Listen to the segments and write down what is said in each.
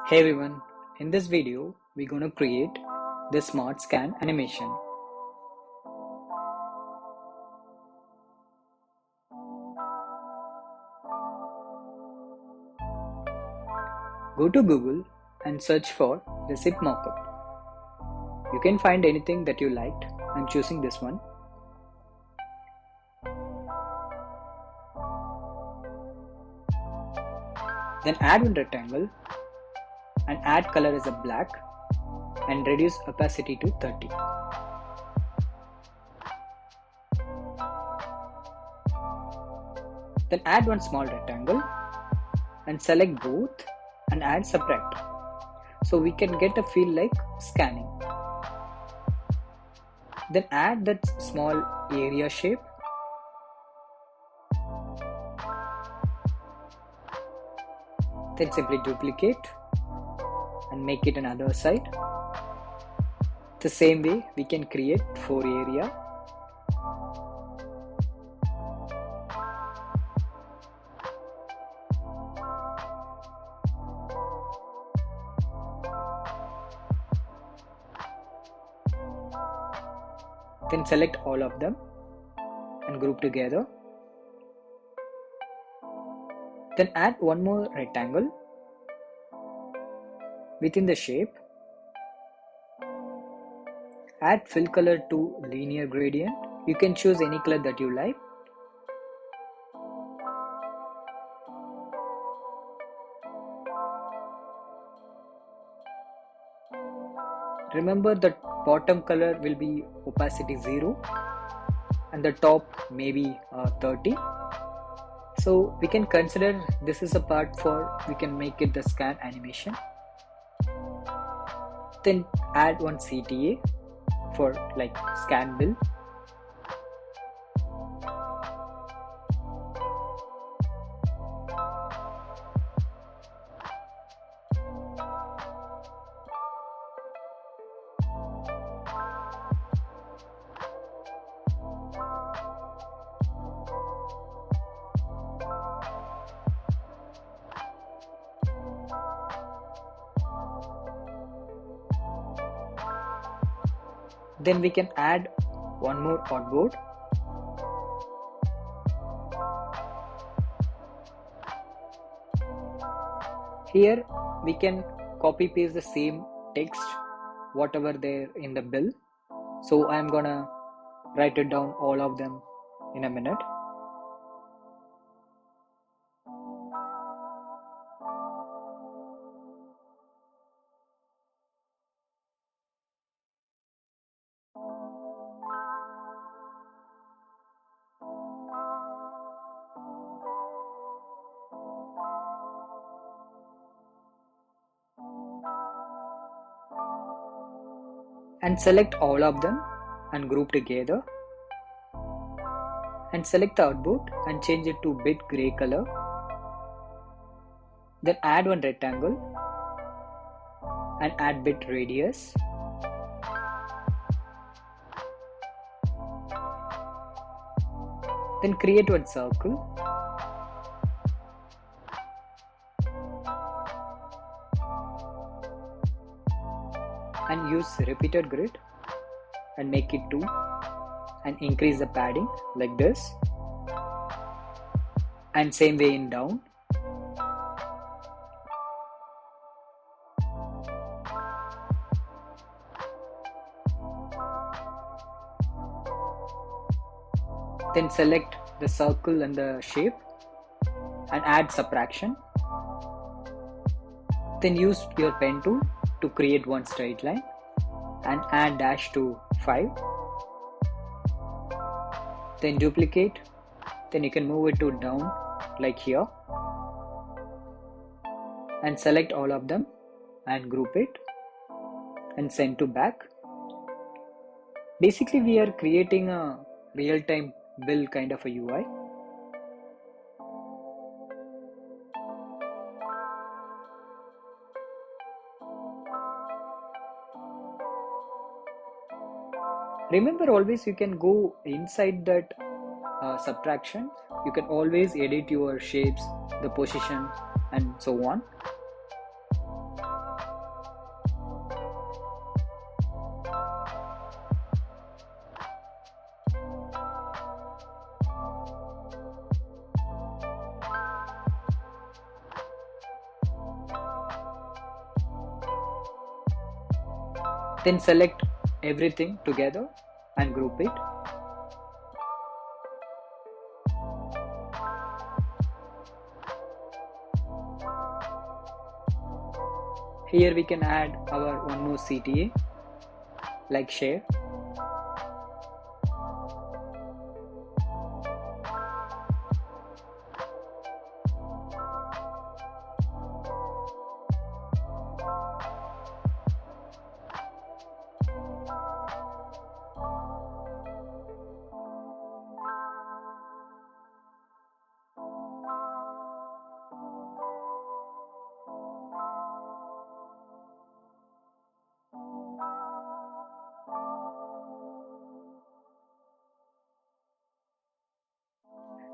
Hey everyone, in this video we're going to create the smart scan animation. Go to Google and search for receipt mockup. You can find anything that you liked. I'm choosing this one. Then add one rectangle and add color as a black and reduce opacity to 30. Then add one small rectangle and select both and add subtract, so we can get a feel like scanning. Then add that small area shape. Then simply duplicate and make it another side. The same way we can create 4 area. Then select all of them and group together. Then add one more rectangle within the shape. Add fill color to linear gradient. You can choose any color that you like. Remember the bottom color will be opacity 0 and the top maybe 30. So we can consider this is a part for we can make it the scan animation. Then add one CTA for like scan bill. Then we can add one more artboard. Here we can copy paste the same text whatever there in the bill. So I'm gonna write it down all of them in a minute. And select all of them and group together. And select the output and change it to bit gray color. Then add one rectangle and add bit radius. Then create one circle. And use repeated grid and make it 2 and increase the padding like this, and same way in down. Then select the circle and the shape and add subtraction. Then use your pen tool to create one straight line and add dash to 5. Then duplicate. Then you can move it to down like here and select all of them and group it and send to back. Basically we are creating a real-time bill kind of a UI. Remember, always you can go inside that subtraction. You can always edit your shapes, the position and so on. Then select everything together and group it. Here we can add our one more CTA like share.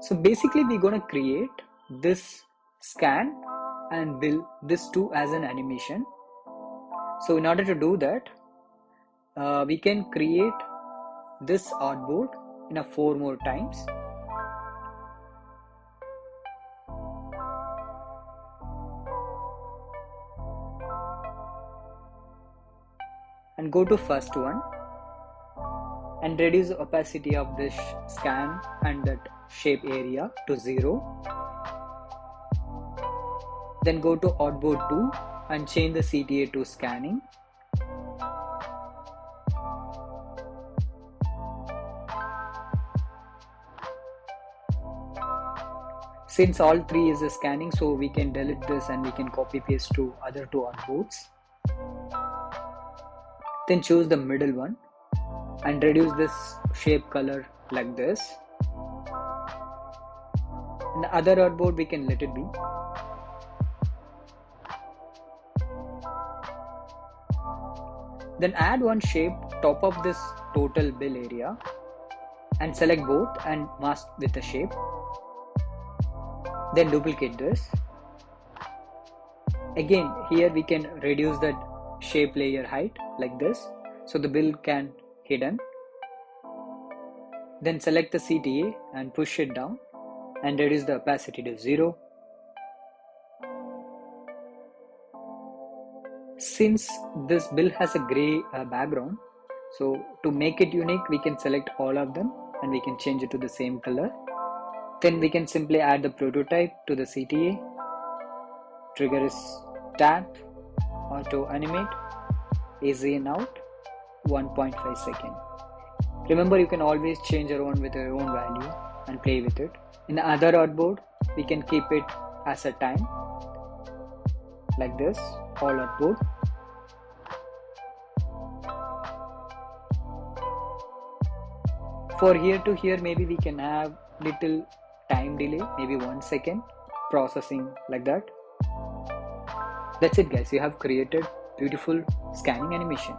So basically we're going to create this scan and build this too as an animation. So in order to do that, we can create this artboard in a 4 more times. And go to first one and reduce the opacity of this scan and that shape area to 0. Then go to artboard 2 and change the CTA to scanning. Since all 3 is a scanning, so we can delete this and we can copy paste to other 2 artboards. Then choose the middle one and reduce this shape color like this. In the other artboard we can let it be. Then add one shape top of this total bill area and select both and mask with the shape. Then duplicate this. Again here we can reduce that shape layer height like this so the bill can hidden. Then select the CTA and push it down and reduce the opacity to 0. Since this bill has a gray background, so to make it unique we can select all of them and we can change it to the same color. Then we can simply add the prototype to the CTA. Trigger is tap, auto animate, easy in out, 1.5 seconds. Remember you can always change around with your own value and play with it. In the other artboard we can keep it as a time like this, all artboard. For here to here maybe we can have little time delay, maybe 1 second processing like that. That's it guys, you have created beautiful scanning animation.